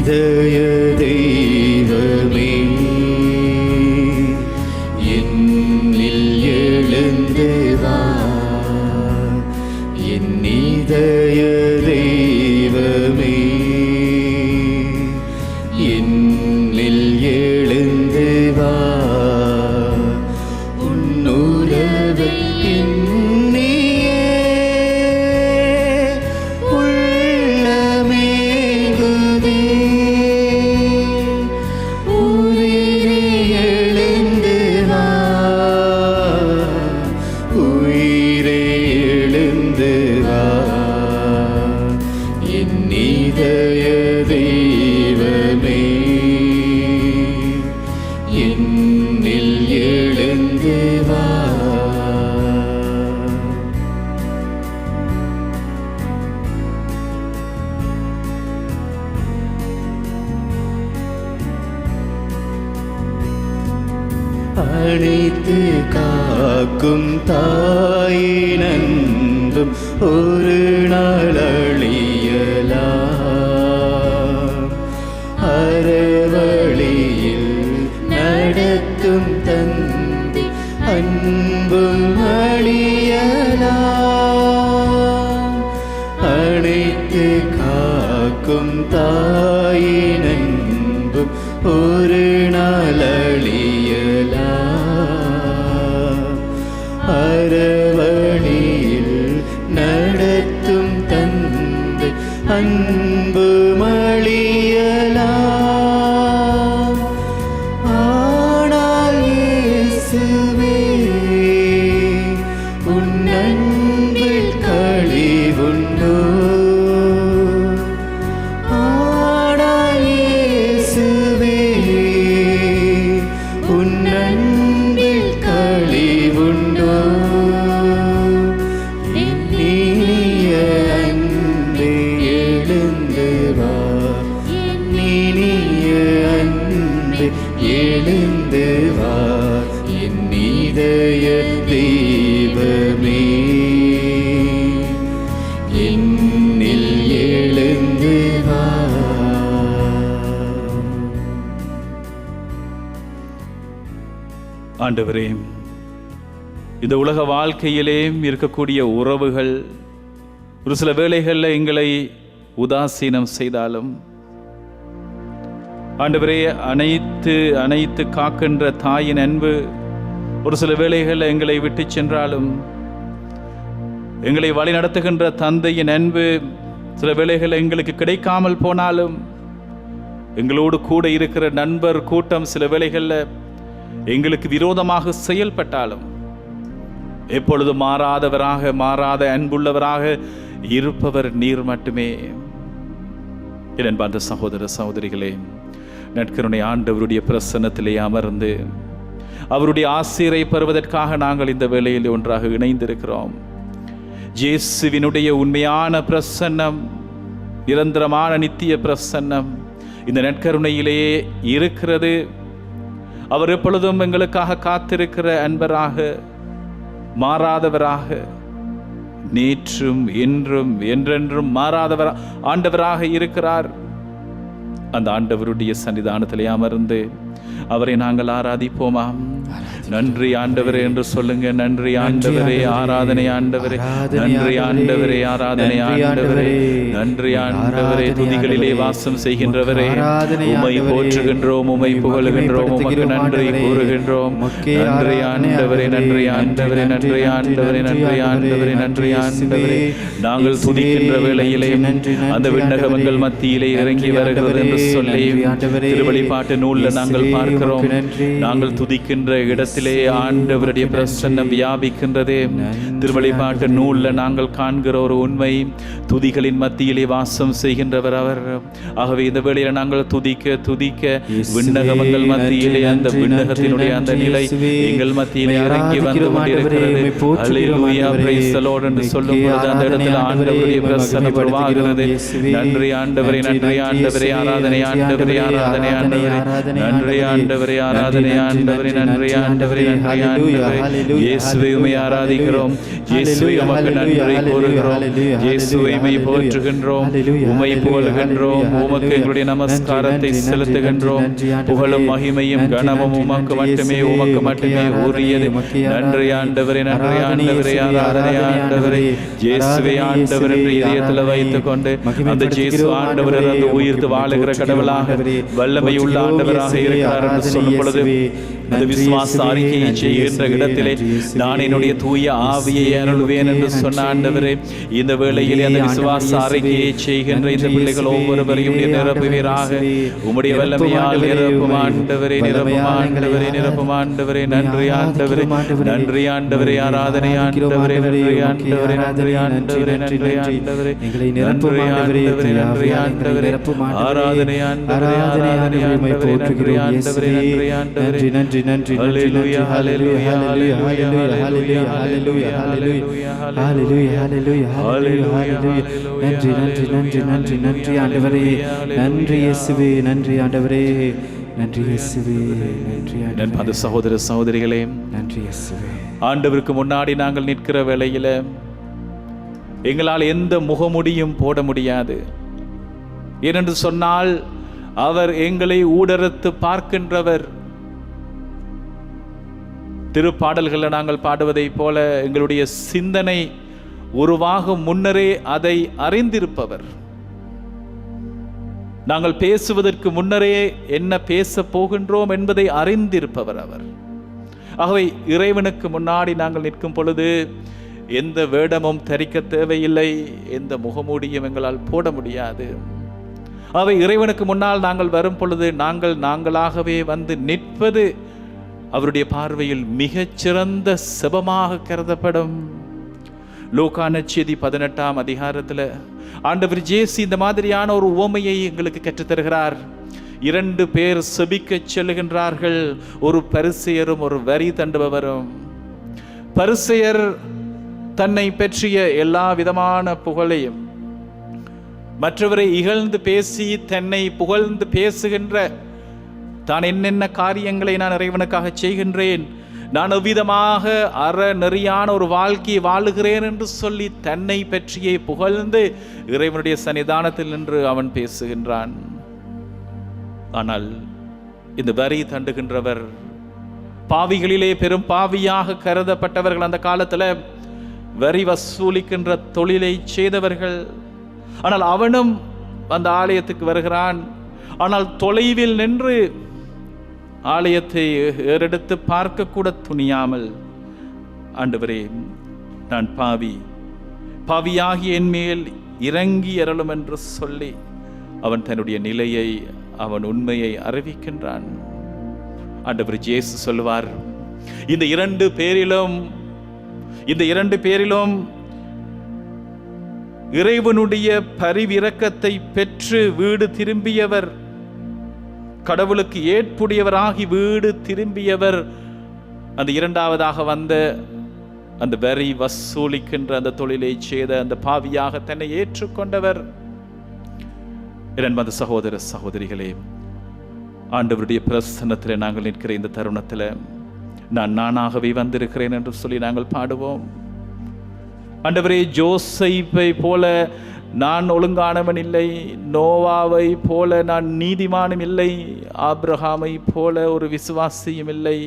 இதய தெய்வமே என்னில் எழுந்து வா. என் இதய தெய்வமே என்னில் எழுந்து வா. உன்னுறவை எண்ணியே உள்ளமேகுதே. உயிரே எழுந்து வா. உயிரே எழுந்து வா. என் இதய தெய்வமே என்னில் எழுந்து வா. அழைத்து காக்கும் தாயின் அன்பும் ஒரு நாள் அழியலாம். அறவழியில் நடத்தும் தந்தை அன்பும் அழியலாம். அழைத்து காக்கும் தாயின் அன்பும் ஒரு நாள் அழியலாம். அறவழியில் நடத்தும் தந்தை அன்பும் அழியலாம். ஆனால் இயேசுவே உன் அன்பில் களிவுண்டோ. ஆனால் இயேசுவே உன் அன்பில் களிவுண்டோ. என் இனிய அன்பே எழுந்து வா. என் இனிய அன்பே எழுந்து வா. என் இதய தெய்வமே என்னில் எழுந்து வா. ஆண்டவரே, இந்த உலக வாழ்க்கையிலே இருக்கக்கூடிய உறவுகள் ஒரு சில வேளைகளில் எங்களை உதாசீனம் செய்தாலும், ஆண்டவரே, அனைத்து காக்கின்ற தாயின் அன்பு ஒரு சில வேளைகளில் எங்களை விட்டு சென்றாலும், எங்களை வழி நடத்துகின்ற தந்தையின் அன்பு சில வேளைகளில் எங்களுக்கு கிடைக்காமல் போனாலும், எங்களோடு கூட இருக்கிற நண்பர் கூட்டம் சில வேளைகளில் எங்களுக்கு விரோதமாக செயல்பட்டாலும், எப்பொழுது மாறாதவராக மாறாத அன்புள்ளவராக இருப்பவர் நீர் மட்டுமே. என் அன்பார்ந்த சகோதர சகோதரிகளே, நற்கருணை ஆண்டவருடைய பிரசன்னத்திலே அமர்ந்து அவருடைய ஆசீரை பெறுவதற்காக நாங்கள் இந்த வேளையில் ஒன்றாக இணைந்திருக்கிறோம். இயேசுவினுடைய உண்மையான பிரசன்னம், நிரந்தரமான நித்திய பிரசன்னம் இந்த நற்கருணையிலேயே இருக்கிறது. அவர் எப்பொழுதும் எங்களுக்காக காத்திருக்கிற அன்பராக, மாறாதவராக, நேற்றும் இன்றும் என்றென்றும் மாறாதவர் ஆண்டவராக இருக்கிறார். அந்த ஆண்டவருடைய சன்னிதானத்திலே அமர்ந்து அவரை நாங்கள் ஆராதிப்போமா? நன்றி ஆண்டவரே என்று சொல்லுங்க. நன்றி ஆண்டவரே, ஆராதனை ஆண்டவரே, நன்றி ஆண்டவரே, ஆராதனை ஆண்டவரே, நன்றி ஆண்டவரே, துதிகளிலே வாசம் செய்கின்றவரே, உம்மை போற்றுகின்றோம், உம்மை புகழுகின்றோம், உமக்கு நன்றி கூறுகின்றோம். நன்றி ஆண்டவரே, நன்றி ஆண்டவரே, நன்றி ஆண்டவரே, நன்றி ஆண்டவரே, நன்றி ஆண்டவரே. நாங்கள் துதிக்கின்ற வேளையிலே அந்த விண்ணகங்கள் மத்தியிலே இறங்கி வருகிறது என்று சொல்லி திருவெளிப்பாட்டு நூலில் நாங்கள் பார்க்கிறோம். நாங்கள் துதிக்கின்ற இடத்திலே ஆண்டவருடைய பிரசன்னம் வியாபிக்கின்றதே. திருவெளிப்பாட்டு நூலில் நாங்கள் காண்கிற ஒரு உண்மை, துதிகளின் மத்தியிலே வாசம் செய்கின்றவர் அவர். ஆகவே இந்த வேளையில் நாங்கள் துதிக்க துதிக்க விண்ணகங்கள் மத்தியிலே அந்த விண்ணகத்தினுடைய அந்த நிலை எங்கள் மத்தியிலே இறங்கி வந்து கொண்டிருக்கிறது. அல்லேலூயா, பிரைஸ் தி லார்ட் என்று சொல்லும் பொழுது அந்த இடத்துல ஆண்டவருடைய பிரசன்னம் உருவாகிறது. நன்றி ஆண்டவரே, நன்றி ஆண்டவரே, ஆராதனை ஆண்டவரே, ஆராதனை ஆண்டவரே, நன்றி ஆண்டவரே ஆண்டவரே ஆராதனை ஆண்டவரே நன்றி ஆண்டவரே நன்றி ஆண்டவரே இயேசுவை உம்மை ஆராதிக்கிறோம் இயேசுவை உமக்கு நன்றி கூறுகிறோம் இயேசுவை உம்மை போற்றுகின்றோம் உம்மை புகழ்கின்றோம் உமக்கு எங்களுடைய நமஸ்காரத்தை செலுத்துகின்றோம் புகழும் மகிமையும் கனமும் உமக்கு மட்டுமே உரியது நன்றி ஆண்டவரே நன்றி ஆண்டவரே ஆராதனை ஆண்டவரே இயேசுவை ஆண்டவர் என்று இதயத்தில் வைத்துக் கொண்டு அந்த இயேசு ஆண்டவர் அந்த உயிர்த்து வாழுகிற கடவுளாக வல்லமை உள்ள ஆண்டவராக இருக்கிறார் என்று சொல்லும் பொழுது அந்த விசுவாச அறிக்கையை செய்கின்ற இடத்திலே நான் என்னுடைய தூய ஆவியை அருள்வேன் என்று சொன்ன ஆண்டவரே இந்த வேளையில் அந்த விசுவாச அறிக்கையை செய்கின்ற இந்த பிள்ளைகள் ஒவ்வொருவரையும் நிரப்புவீராக உம்முடைய வல்லமையால் நிரப்பும் ஆண்டவரே நிரப்பும் ஆண்டவரே நிரப்பும் ஆண்டவரே நன்றி ஆண்டவரே நன்றி ஆண்டவரே ஆராதனை ஆண்டவரே நன்றி ஆண்டவரே நன்றி ஆண்டவரே நன்றி ஆண்டவரே நன்றி ஆண்டவரே நன்றி ஆண்டவரே ஆராதனை ஆண்டவரே ஆராதனை ஆண்டவரே நன்றி ஆண்டவரே நன்றி ஆண்டவரே நன்றி நன்றி ஹல்லேலூயா ஹல்லேலூயா ஹல்லேலூயா ஹல்லேலூயா ஹல்லேலூயா ஹல்லேலூயா ஹல்லேலூயா ஹல்லேலூயா நன்றி நன்றி நன்றி நன்றி நன்றி ஆண்டவரே நன்றி இயேசுவே நன்றி ஆண்டவரே நன்றி இயேசுவே நன்றி ஆண்டவரே சகோதர சகோதரிகளே நன்றி இயேசுவே ஆண்டவருக்கு முன்னாடி நாங்கள் நிற்கிற வேளையில எங்களால் எந்த முகமுடியும் போட முடியாது ஏனென்று சொன்னால் அவர் எங்களை ஊடறுத்து பார்க்கின்றவர் திருப்பாடல்களை நாங்கள் பாடுவதை போல எங்களுடைய சிந்தனை உருவாகும் முன்னரே அதை அறிந்திருப்பவர் நாங்கள் பேசுவதற்கு முன்னரே என்ன பேச போகின்றோம் என்பதை அறிந்திருப்பவர் அவர் ஆகவே இறைவனுக்கு முன்னாடி நாங்கள் நிற்கும் பொழுது எந்த வேடமும் தரிக்க தேவையில்லை எந்த முகமூடியும் எங்களால் போட முடியாது ஆகவே இறைவனுக்கு முன்னால் நாங்கள் வரும் பொழுது நாங்களாகவே வந்து நிற்பது அவருடைய பார்வையில் மிகச்சிறந்த செபமாக கருதப்படும் லூக்கா நற்செய்தி 18ஆம் அதிகாரத்தில் ஆண்டவர் இயேசு இந்த மாதிரியான ஒரு உவமையை எங்களுக்கு கற்றுத்தருகிறார் 2 பேர் செபிக்க செல்லுகின்றார்கள் ஒரு பரிசேயரும் ஒரு வரி தண்டுபவரும் பரிசேயர் தன்னை பற்றிய எல்லா விதமான புகழையும் மற்றவரை இகழ்ந்து பேசி தன்னை புகழ்ந்து பேசுகின்ற தான் என்னென்ன காரியங்களை நான் இறைவனுக்காக செய்கின்றேன் நான் அவ்விதமாக நெறியான ஒரு வாழ்க்கையை வாழுகிறேன் என்று சொல்லி தன்னை பற்றியே புகழ்ந்து இறைவனுடைய சன்னிதானத்தில் நின்று அவன் பேசுகின்றான் ஆனால் இந்த வரி தண்டுகின்றவர் பாவிகளிலே பெரும் பாவியாக கருதப்பட்டவர்கள் அந்த காலத்துல வரி வசூலிக்கின்ற தொழிலை செய்தவர்கள் ஆனால் அவனும் அந்த ஆலயத்துக்கு வருகிறான் ஆனால் தொலைவில் நின்று ஆலயத்தை ஏறெடுத்து பார்க்க கூட துணியாமல் ஆண்டவரே நான் பாவியாகி என் மேல் இறங்கி அருளும் என்று சொல்லி அவன் தன்னுடைய நிலையை அவன் உண்மையை அறிவிக்கின்றான் ஆண்டவர் இயேசு சொல்லுவார் இந்த இரண்டு பேரிலும் இறைவனுடைய பரிவிரக்கத்தை பெற்று வீடு திரும்பியவர் கடவுளுக்கு ஏற்புடையவராகி வீடு திரும்பியவர் அந்த இரண்டாவதாக வந்த அந்த வரி வசூலிக்கின்ற அந்த தொழிலை செய்த அந்த பாவியாக தன்னை ஏற்றுக்கொண்டவர். இரண்டாவது சகோதர சகோதரிகளே, ஆண்டவருடைய பிரசன்னத்தில் நாங்கள் நிற்கிற இந்த தருணத்தில் நானாகவே வந்திருக்கிறேன் என்று சொல்லி நாங்கள் பாடுவோம். ஆண்டவரே, ஜோசைப்பை போல நான் ஒழுங்கானவன் இல்லை, நோவாவை போல நான் நீதிமானும் இல்லை, ஆபிரகாமை போல ஒரு விசுவாசியும் இல்லை,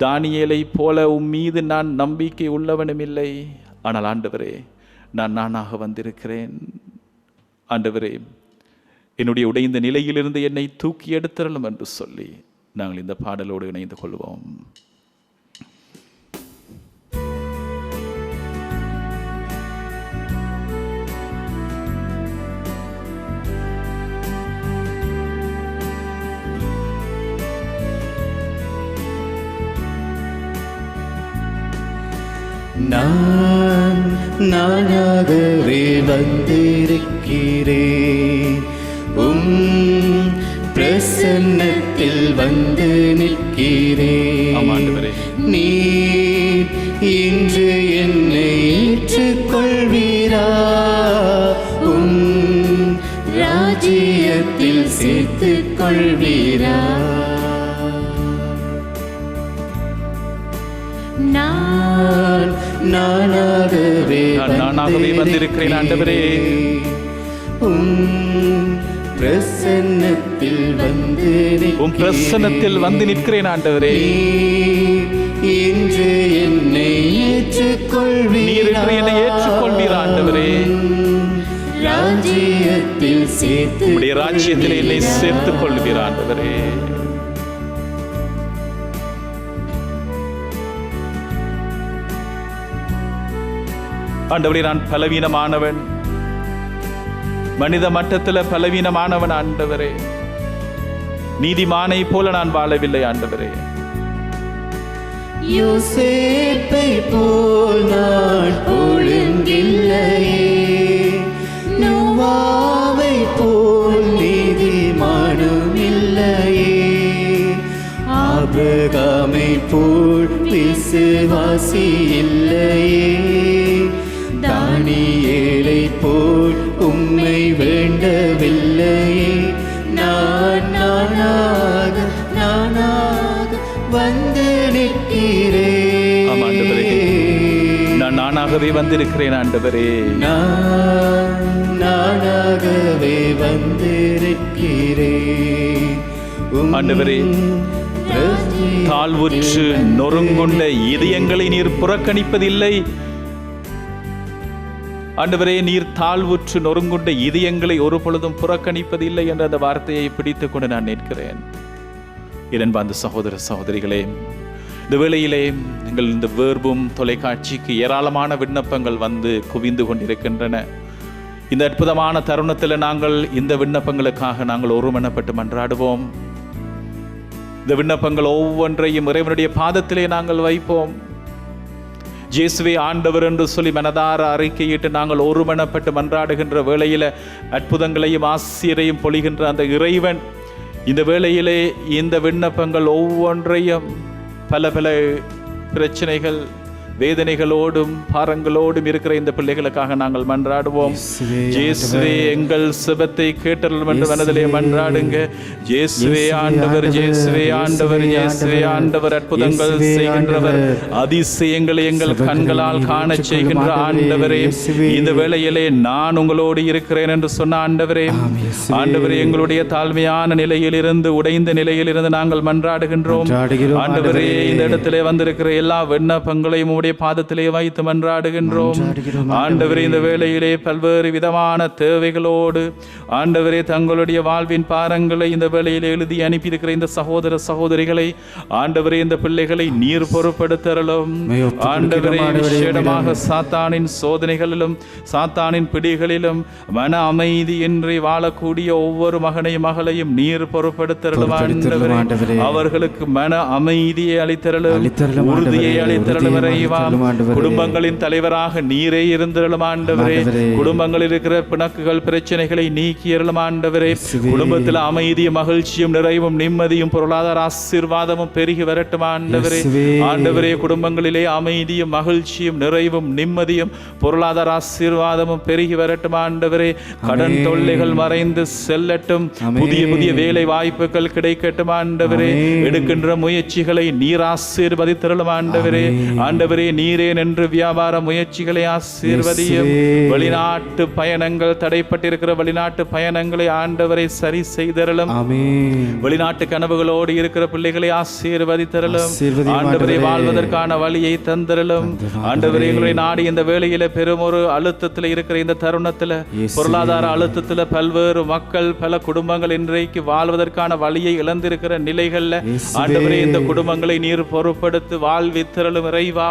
தானியேலை போல மீது நான் நம்பிக்கை உள்ளவனும் இல்லை. ஆனால் ஆண்டவரே, நானாக வந்திருக்கிறேன். ஆண்டவரே, என்னுடைய உடைந்த நிலையிலிருந்து என்னை தூக்கி எடுத்தரலும் என்று சொல்லி நாங்கள் இந்த பாடலோடு இணைந்து கொள்வோம். நானாகவே வந்திருக்கிறேன், பிரசன்னத்தில் வந்து நிற்கிறேன். நீர் இன்று என்னை ஏற்றுக்கொள்வீரா, ராஜ்யத்தில் சேர்த்துக் கொள்வீரா. நானாகவே வந்திருக்கிறேன் ஆண்டவரே. பிரசன்னத்தில் வந்து உம் பிரசன்னத்தில் வந்து நிற்கிறேன் ஆண்டவரே. இன்று என்னை ஏற்றுக்கொள்வீர். நீர் இன்று என்னை ஏற்றுக்கொள்வீர் ஆண்டவரே. ராஜ்யத்தில் சேர்த்து உம்முடைய ராஜ்யத்தில் என்னை சேர்த்துக் கொள்வீர் ஆண்டவரே. ஆண்டவரே, நான் பலவீனமானவன், மனித மட்டத்தில் பலவீனமானவன் ஆண்டவரே. நீதிமானை போல நான் வாழவில்லை ஆண்டவரே. யோசேப்பை போல் நான் ஒழுங்கில்லையே, நோவாவை போல் நீதிமானும் இல்லையே, ஆபிரகாமை போல் விசுவாசி இல்லையே, தானியேலை போல் உம்மை வேண்டவில்லையே. நானாக வந்து நிற்கிறேன். ஆமா ஆண்டவரே, நான் நானாகவே வந்திருக்கிறேன் ஆண்டவரே. நானாகவே வந்திருக்கிறேன் ஆண்டவரே. தாழ்வுற்று நொறுங்குண்ட இதயங்களை நீர் புறக்கணிப்பதில்லை ஆண்டவரே. நீர் தாழ்வுற்று நொறுங்குண்ட இதயங்களை ஒரு பொழுதும் புறக்கணிப்பதில்லை என்ற அந்த வார்த்தையை பிடித்துக் கொண்டு நான் நிற்கிறேன். இரண்டாவது சகோதர சகோதரிகளே, இந்த வேளையிலே நீங்கள் இந்த வேர்பும் தொலைக்காட்சிக்கு ஏராளமான விண்ணப்பங்கள் வந்து குவிந்து கொண்டிருக்கின்றன. இந்த அற்புதமான தருணத்தில் நாங்கள் இந்த விண்ணப்பங்களுக்காக நாங்கள் ஒருமனப்பட்டு மன்றாடுவோம். இந்த விண்ணப்பங்கள் ஒவ்வொன்றையும் இறைவனுடைய பாதத்திலே நாங்கள் வைப்போம். இயேசுவே ஆண்டவர் என்று சொல்லி மனதார அறிக்கையிட்டு நாங்கள் ஒருமனப்பட்டு மன்றாடுகின்ற வேளையில அற்புதங்களையும் ஆசிரியரையும் பொழிகின்ற அந்த இறைவன் இந்த வேளையிலே இந்த விண்ணப்பங்கள் ஒவ்வொன்றையும் பல பல பிரச்சனைகள், வேதனைகளோடும் பாரங்களோடும் இருக்கிற இந்த பிள்ளைகளுக்காக நாங்கள் மன்றாடுவோம். இயேசுவே எங்கள் செபத்தை கேட்டருளும் என்று மனதிலே மன்றாடுங்க. இயேசுவே ஆண்டவர், இயேசுவே ஆண்டவர், இயேசுவே ஆண்டவர், அற்புதங்கள் செய்கின்றவர், அதிசயங்களை எங்கள் கண்களால் காண செய்கின்ற ஆண்டவரே, இந்த வேளையிலே நான் உங்களோடு இருக்கிறேன் என்று சொன்ன ஆண்டவரே, ஆண்டவரே எங்களுடைய தாழ்மையான நிலையிலிருந்து, உடைந்த நிலையிலிருந்து நாங்கள் மன்றாடுகின்றோம். ஆண்டவரே, இந்த இடத்திலே வந்திருக்கிற எல்லா விண்ணப்பங்களையும் பாதத்திலே வைத்து மன்றாடுகின்றோம். ஆண்டவரே, இந்த வேளையிலே பல்வேறு விதமான தேவைகளோடு ஆண்டவரே தங்களுடைய வாழ்வின் பாரங்களை இந்த வேளையிலே எழுதி அனுப்பியிருக்கிற இந்த சகோதர சகோதரிகளை ஆண்டவரே, இந்த பிள்ளைகளை நீர் பொறுப்படுத்தலும். ஆண்டவரே, விசேடமாக சாத்தானின் சோதனைகளிலும் சாத்தானின் பிடிகளிலும் மன அமைதியின்றி வாழக்கூடிய ஒவ்வொரு மகனையும் மகளையும் நீர் பொறுப்படுத்தலும். ஆண்டவரே, அவர்களுக்கு மன அமைதியை அளித்தரலும், உறுதியை அளித்தரலும். குடும்பங்களின் தலைவராக நீரே இருந்தருளும் ஆண்டவரே. குடும்பங்களில் இருக்கிற பிணக்குகள், பிரச்சனைகளை நீக்கியருளும் ஆண்டவரே. குடும்பத்தில் அமைதியும் மகிழ்ச்சியும் நிறைவும் நிம்மதியும் பொருளாதார ஆசீர்வாதமும் பெருகி வரட்டும் ஆண்டவரே. ஆண்டவரே, குடும்பங்களிலே அமைதியும் மகிழ்ச்சியும் நிறைவும் நிம்மதியும் பொருளாதார ஆசீர்வாதமும் பெருகி வரட்டும் ஆண்டவரே. கடன் தொல்லைகள் மறைந்து செல்லட்டும். புதிய புதிய வேலை வாய்ப்புகள் கிடைக்கட்டும் ஆண்டவரே. எடுக்கின்ற முயற்சிகளை நீர் ஆசீர்வதித்தருளும் ஆண்டவரே. ஆண்டவரே, நீரே நின்று வியாபார முயற்சிகளை ஆசீர்வதியும். வெளிநாட்டு பயணங்கள் தடைப்பட்டிருக்கிற வெளிநாட்டு பயணங்களை ஆண்டவரை சரி செய்தரலும். வெளிநாட்டு கனவுகளோடு இருக்கிற பிள்ளைகளை ஆசீர்வதித்தரலும். ஆண்டவரை வாழ்வதற்கான வழியை தந்தரலும். ஆண்டவரை எங்களை நாடி இந்த வேளையில பெரும் ஒரு அழுத்தத்தில் இருக்கிற இந்த தருணத்தில், பொருளாதார அழுத்தத்தில் பல்வேறு மக்கள், பல குடும்பங்கள் இன்றைக்கு வாழ்வதற்கான வழியை இழந்திருக்கிற நிலைகள்ல ஆண்டவரே, இந்த குடும்பங்களை நீர் பொறுப்படுத்தி வாழ்வித்தரலும் இறைவா.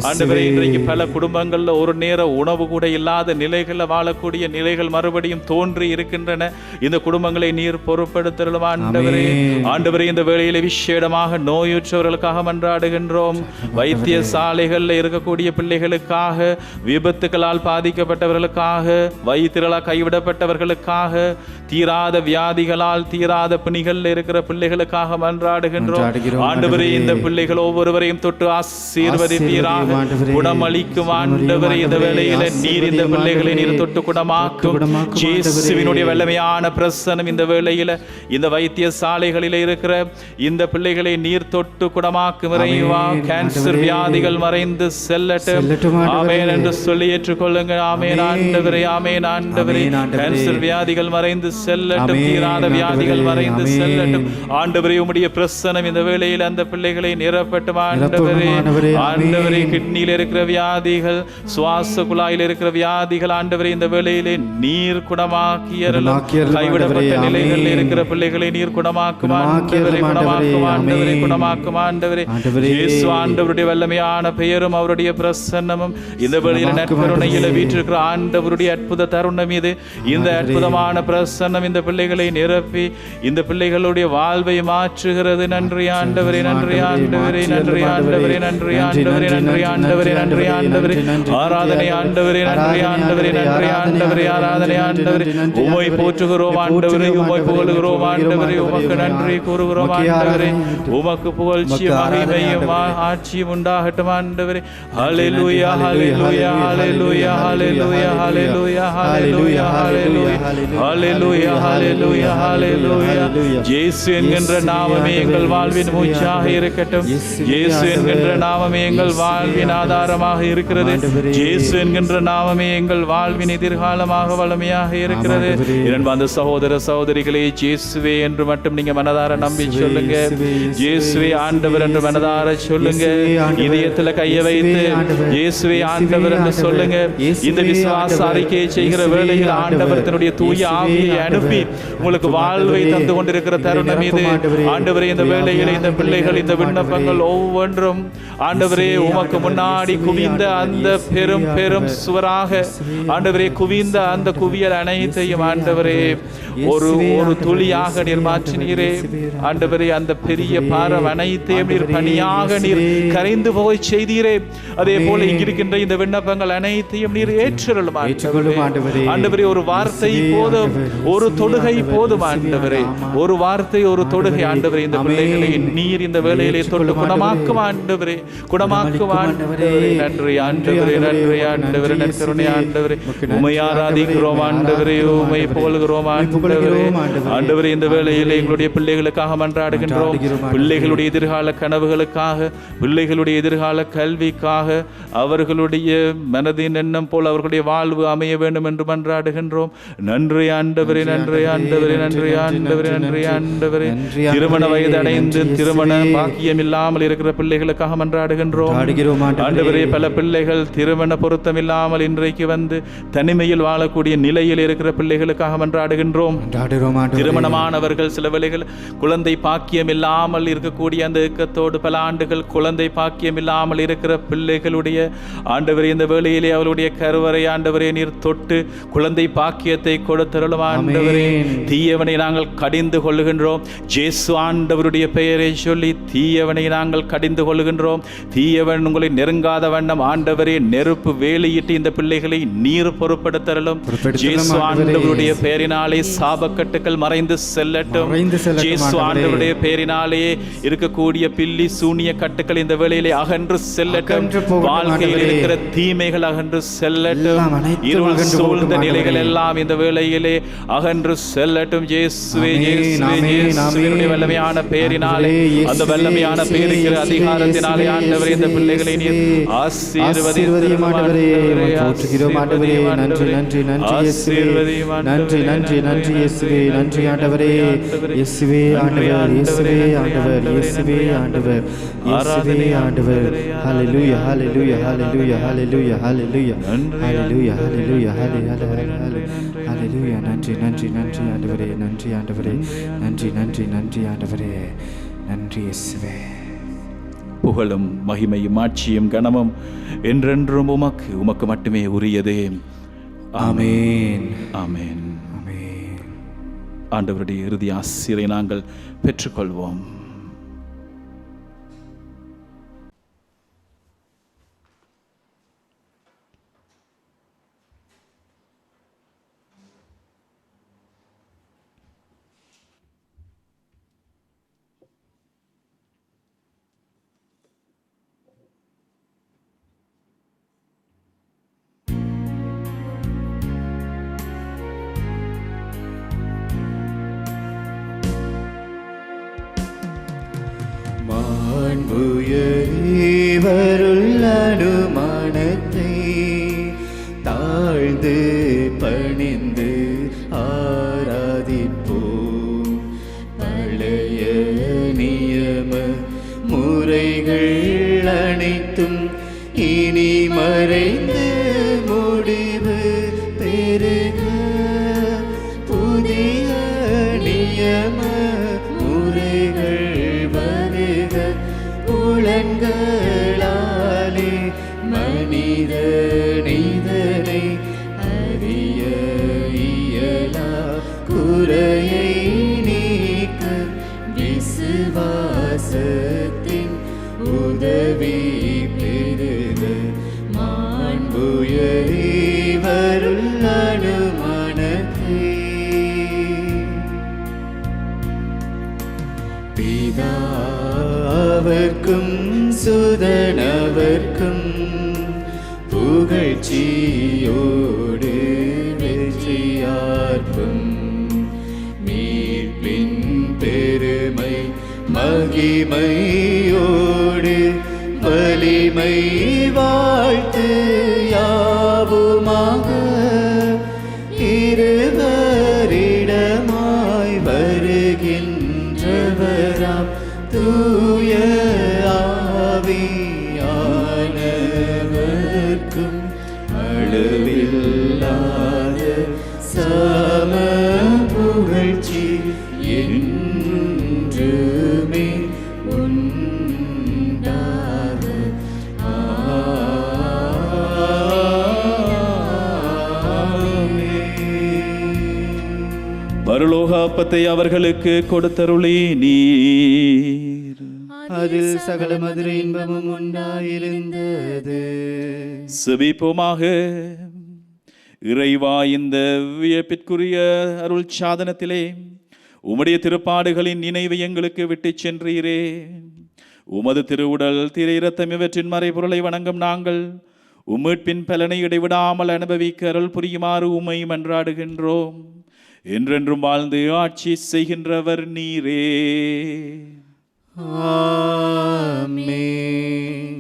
ஆண்டவரே, இன்றைக்கு பல குடும்பங்கள்ல ஒரு நேர உணவு கூட இல்லாத நிலைகள்ல வாழக்கூடிய நிலைகள் மறுபடியும் தோன்றி இருக்கின்றன. இந்த குடும்பங்களை நீர் பொறுப்படுத்தலும் ஆண்டவரே. ஆண்டவரே, இந்த வேளையில விசேடமாக நோயுற்றவர்களுக்காக மன்றாடுகின்றோம். வைத்தியசாலைகள்ல இருக்கக்கூடிய பிள்ளைகளுக்காக, விபத்துகளால் பாதிக்கப்பட்டவர்களுக்காக, வயிற்றிலால் கைவிடப்பட்டவர்களுக்காக, தீராத வியாதிகளால் தீராத பிணிகள் இருக்கிற பிள்ளைகளுக்காக மன்றாடுகின்றோம். ஆண்டவரே, இந்த பிள்ளைகள் ஒவ்வொருவரையும் தொட்டு ஆசீர்வதிப்பீராக. பதிலாக குணமளிக்கும் ஆண்டவரே. இந்த வேளையில நீர் இந்த பிள்ளைகளை நீர் தொட்டு குணமாக்கும். இயேசுவினுடைய வல்லமையான பிரசன்னம் இந்த வேளையில இந்த வைத்தியசாலைகளில் இருக்கிற இந்த பிள்ளைகளை நீர் தொட்டு குணமாக்கும் இறைவா. கேன்சர் வியாதிகள் மறைந்து செல்லட்டும். ஆமென் என்று சொல்லி ஏற்றுக்கொள்ளுங்க. ஆமென் ஆண்டவரே, ஆமென் ஆண்டவரே. கேன்சர் வியாதிகள் மறைந்து செல்லட்டும். தீராத வியாதிகள் மறைந்து செல்லட்டும். ஆண்டவரே, உம்முடைய பிரசன்னம் இந்த வேளையில் அந்த பிள்ளைகளை நிரப்பட்டும். ஆண்டவரே, ஆண்டவரே, கிட்னியில் இருக்கிற வியாதிகள், சுவாச குழாயில் இருக்கிற வியாதிகள் ஆண்டவரே இந்த வேளையிலே நீர் குணமாக்கி அருளும். கைவிடப்பட்ட நிலைகளில் இருக்கிற பிள்ளைகளை நீர் குணமாக்கும் ஆண்டவரே, குணமாக்கும் ஆண்டவரே, குணமாக்கும் ஆண்டவரே. இயேசு ஆண்டவருடைய வல்லமையான பெயரும் அவருடைய பிரசன்னமும் இந்த வேளையில் நற்கருணையில வீற்றிருக்கிற ஆண்டவருடைய அற்புத தருணம் இது. இந்த அற்புதமான பிரசன்னம் இந்த பிள்ளைகளை நிரப்பி இந்த பிள்ளைகளுடைய வாழ்வை மாற்றுகிறது. நன்றி ஆண்டவரே, நன்றி ஆண்டவரே, நன்றி ஆண்டவரே, நன்றி ஆண்டவரே, நன்றி ஆண்டவரே, நன்றி ஆண்டவரே. ஆராதனை ஆண்டவரே, நன்றி ஆண்டவரே, நன்றி ஆண்டவரே, ஆராதனை ஆண்டவரே. உம்மை போற்றுகிறோம் ஆண்டவரே, உம்மை புகழுகிறோம் ஆண்டவரே, உமக்கு நன்றி கூறுகிறோம் ஆண்டவரே. உமக்கு புகழ்ச்சியும் மகிமையும் ஆட்சியும் உண்டாகட்டும் ஆண்டவரே. ஹல்லேலூயா, ஹல்லேலூயா, ஹல்லேலூயா, ஹல்லேலூயா, ஹல்லேலூயா, ஹல்லேலூயா, ஹல்லேலூயா, ஹல்லேலூயா, ஹல்லேலூயா. இயேசு என்கின்ற நாமமே எங்கள் வாழ்வின் மூச்சாக இருக்கட்டும். இயேசு என்கின்ற நாமமே எங்கள் வாழ்வின் ஆதாரமாக இருக்கிறது. இயேசு என்கின்ற நாமமே எங்கள் வாழ்வின் எதிர்காலமாக வளமையாக இருக்கிறது. இரண்டு சகோதர சகோதரிகளே, இயேசுவே என்று மட்டும் நீங்க மனதார நம்பி சொல்லுங்க. இயேசுவே ஆண்டவர் என்று மனதார சொல்லுங்க. இதயத்துல கையை வைத்து இயேசுவே ஆண்டவர் என்று சொல்லுங்க. இந்த விசுவாச அறிக்கையை செய்கிற வேளையில் ஆண்டவர் தன்னுடைய தூய ஆவியை அனுப்பி உங்களுக்கு வாழ்வை தந்து கொண்டிருக்கிற தருணம் இது. ஆண்டவரே, இந்த வேளையில் இந்த பிள்ளைகள் இந்த விண்ணப்பங்கள் ஒவ்வொன்றும் ஆண்டவரே உமக்கு முன்னாடி குவிந்த அந்த பெரும் பெரும் சுவராக ஆண்டவரே குவிந்த அந்த குவியல் அனைத்தையும் ஆண்டவரே ஒரு ஒரு துளியாக நீர் மாற்றினீரே. ஆண்டவரே, அந்த பெரிய பாரம் அனைத்தையும் நீர் பணியாக நீர் கரைந்து போய் செய்தீரே. அதே போல இங்கிருக்கின்ற இந்த விண்ணப்பங்கள் அனைத்தையும் நீர் ஏற்றுக்கொள்ளும் ஆண்டவரே. ஒரு வார்த்தை போதும், ஒரு தொடுகை போதும் ஆண்டவரே. ஒரு வார்த்தை, ஒரு தொடுகை ஆண்டவரே. இந்த பிள்ளைகளை நீர் இந்த வேளையிலே தொட்டு குணமாக்கும் ஆண்டவரே, குணமாக்கும் ஆண்டவரே. நன்றி ஆண்டவரே, நன்றி ஆண்டவரே, நற்கருணை ஆண்டவரே. உம்மை ஆராதிக்கிறோம் ஆண்டவரே, உம்மை புகழ்கிறோம் ஆண்டவரே. ஆண்டவரே, இந்த வேளையிலே எங்களுடைய பிள்ளைகளுக்காக மன்றாடுகின்றோம். பிள்ளைகளுடைய எதிர்கால கனவுகளுக்காக, பிள்ளைகளுடைய எதிர்கால கல்விக்காக, அவர்களுடைய மனதின் எண்ணம் போல் அவர்களுடைய வாழ்வு அமைய வேண்டும் என்று மன்றாடுகின்றோம். நன்றி ஆண்டவரே, நன்றி ஆண்டவரே, நன்றி ஆண்டவரே, நன்றி ஆண்டவரே. திருமண வயது அடைந்து திருமண பாக்கியம் இல்லாமல் இருக்கிற பிள்ளைகளுக்காக மன்றாடுகின்றோம் ஆண்டவரே. பல பிள்ளைகள் திருமண பொருத்தம் இல்லாமல் இன்றைக்கு வந்து தனிமையில் வாழக்கூடிய நிலையில் இருக்கிற பிள்ளைகளுக்காக மன்றாடுகின்றோம். திருமணமானவர்கள் சில வேளைகள் குழந்தை பாக்கியம் இல்லாமல் இருக்கக்கூடிய அந்த இயக்கத்தோடு பல ஆண்டுகள் குழந்தை பாக்கியம் இல்லாமல் இருக்கிற பிள்ளைகளுடைய ஆண்டவரே இந்த வேளையிலே அவருடைய கருவறை ஆண்டவரே நீர் தொட்டு குழந்தை பாக்கியத்தை கொடுத்தருளும் ஆண்டவரே. தீயவனை நாங்கள் கடிந்து கொள்ளுகின்றோம். இயேசு ஆண்டவருடைய பெயரை சொல்லி தீயவனை நாங்கள் கடிந்து கொள்ளுகின்றோம். தீயவன் உங்களை நெருங்காத வண்ணம் ஆண்டவரே நெருப்பு வேலையிட்டு இந்த பிள்ளைகளை நீர் பொறுப்படுத்தருளும். இயேசு ஆண்டவருடைய பெயரினாலே சாபக்கட்டுகள் மறைந்து செல்லட்டும். இயேசு ஆண்டவருடைய பெயரினாலே இருக்கக்கூடிய பில்லி சூனிய கட்டுகள் இந்த வேளையிலே அகன்று செல்லட்டும். வாழ்க்கையில் இருக்கிற தீமைகள் அகன்று செல்லட்டும். இருள் சூழ்ந்த நிலைகள் எல்லாம் இந்த வேளையிலே அகன்று செல்லட்டும். இயேசுவே, இயேசுவே, இயேசுவினுடைய வல்லமையான பெயரினாலே அந்த வல்லமையான பெயருக்கிற அதிகாரத்தினாலே ஆண்டவரே இந்த பிள்ளைகளை நீர் ஆசீர்வதியும் ஆண்டவரே. நன்றி நன்றி நன்றி இயேசுவே, நன்றி நன்றி நன்றி இயேசுவே, நன்றி ஆண்டவரே. இயேசுவே ஆண்டவர், இயேசுவே ஆண்டவர், இயேசுவே ஆண்டவர், இயேசுவே ஆண்டவர். ஹல்லேலூயா, ஹல்லேலூயா, ஹல்லேலூயா, ஹல்லேலூயா, ஹல்லேலூயா, ஹல்லேலூயா, ஹல்லேலூயா, ஹல்லேலூயா. நன்றி நன்றி நன்றி ஆண்டவரே, நன்றி ஆண்டவரே, நன்றி நன்றி நன்றி ஆண்டவரே, நன்றி இயேசுவே. புகழும் மகிமையும் ஆட்சியும் கனமும் என்றென்றும் உமக்கு உமக்கு மட்டுமே உரியதே. ஆமென், ஆமென், ஆமென். ஆண்டவருடைய இறுதி ஆசீரை நாங்கள் பெற்றுக்கொள்வோம். மாண்புயரேவருள் அனுமானத்தை தாழ்ந்து பணிந்து ஆராதிப்போம். பழைய நியம முறைகள் அனைத்தும் இனி மறைந்து முடிவு பெருக புதிய நியம முறைகள் வருக. புலன்களாலே மனித நீதனை அறிய இயலா குறையை நீக்க விசுவாசத்தின் உதவி பெருக. மாண்புயரேவருள் அனுமானத்தை பிதாவர்க்கும் சுதனவர்க்கும் புகழ்ச்சியோடு வெற்றியார்ப்பும். மீட்பின் பெருமை மகிமையோடு வலிமை வாழ்த்து யாவுமாக இருவரிடமாய் வருகின்றவராம் தூய ஆவியானவர்க்கும் அளவில்லாத சம புகழ்ச்சி என்றுமே உண்டாக. பரலோக அப்பத்தை அவர்களுக்கு கொடுத்தருளி நீர். அதில் சகல மதுர இன்பமும் உண்டாயிருந்தது. செபிப்போமாக. இறைவா, இந்த வியப்பிற்குரிய அருள் சாதனத்திலே உம்முடைய திருப்பாடுகளின் நினைவை எங்களுக்கு விட்டுச் சென்றீரே. உமது திருவுடல் திரு இரத்தம் இவற்றின் மறைபொருளை வணங்கும் நாங்கள் உம்மிட்பின் பலனை இடைவிடாமல் அனுபவிக்க அருள் புரியுமாறு உம்மை மன்றாடுகின்றோம். என்றென்றும் வாழ்ந்து ஆட்சி செய்கின்றவர் நீரே. ஆமென்.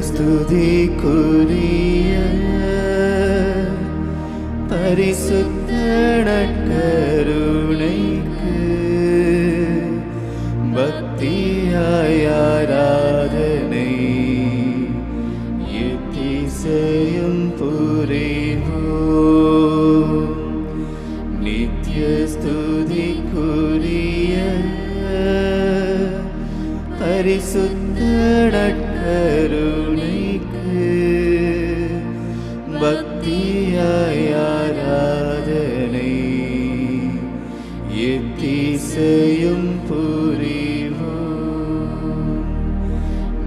ஸ்துதிக்குரிய பரிசுத்த நற்கருணைக்கு பக்தியாய் ஆராதனை எத்திசையும் புரிவோம். நித்திய ஸ்துதிக்குரிய பரிசுத்த நற்கருணைக்கு பக்தியாய் ஆராதனை எத்திசையும் புரிவோம்.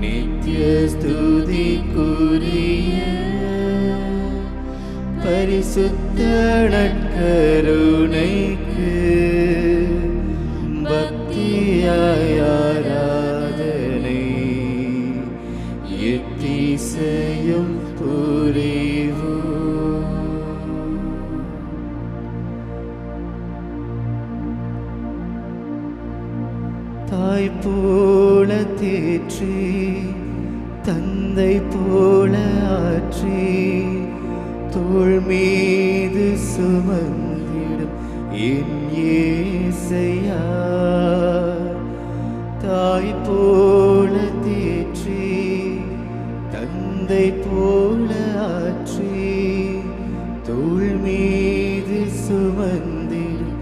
நித்திய ஸ்துதிக்குரிய பரிசுத்த நற்கருணைக்கு பக்தியாய் ஆராதனை எத்திசையும் புரிவோம். தாய் போல தேற்றி தந்தை போல ஆற்றி தோள் மீது சுமந்திடும் என் இயேசையா. தாய் போல தேற்றி தந்தை தந்தை போல ஆற்றி தோள் மீது சுமந்திடும்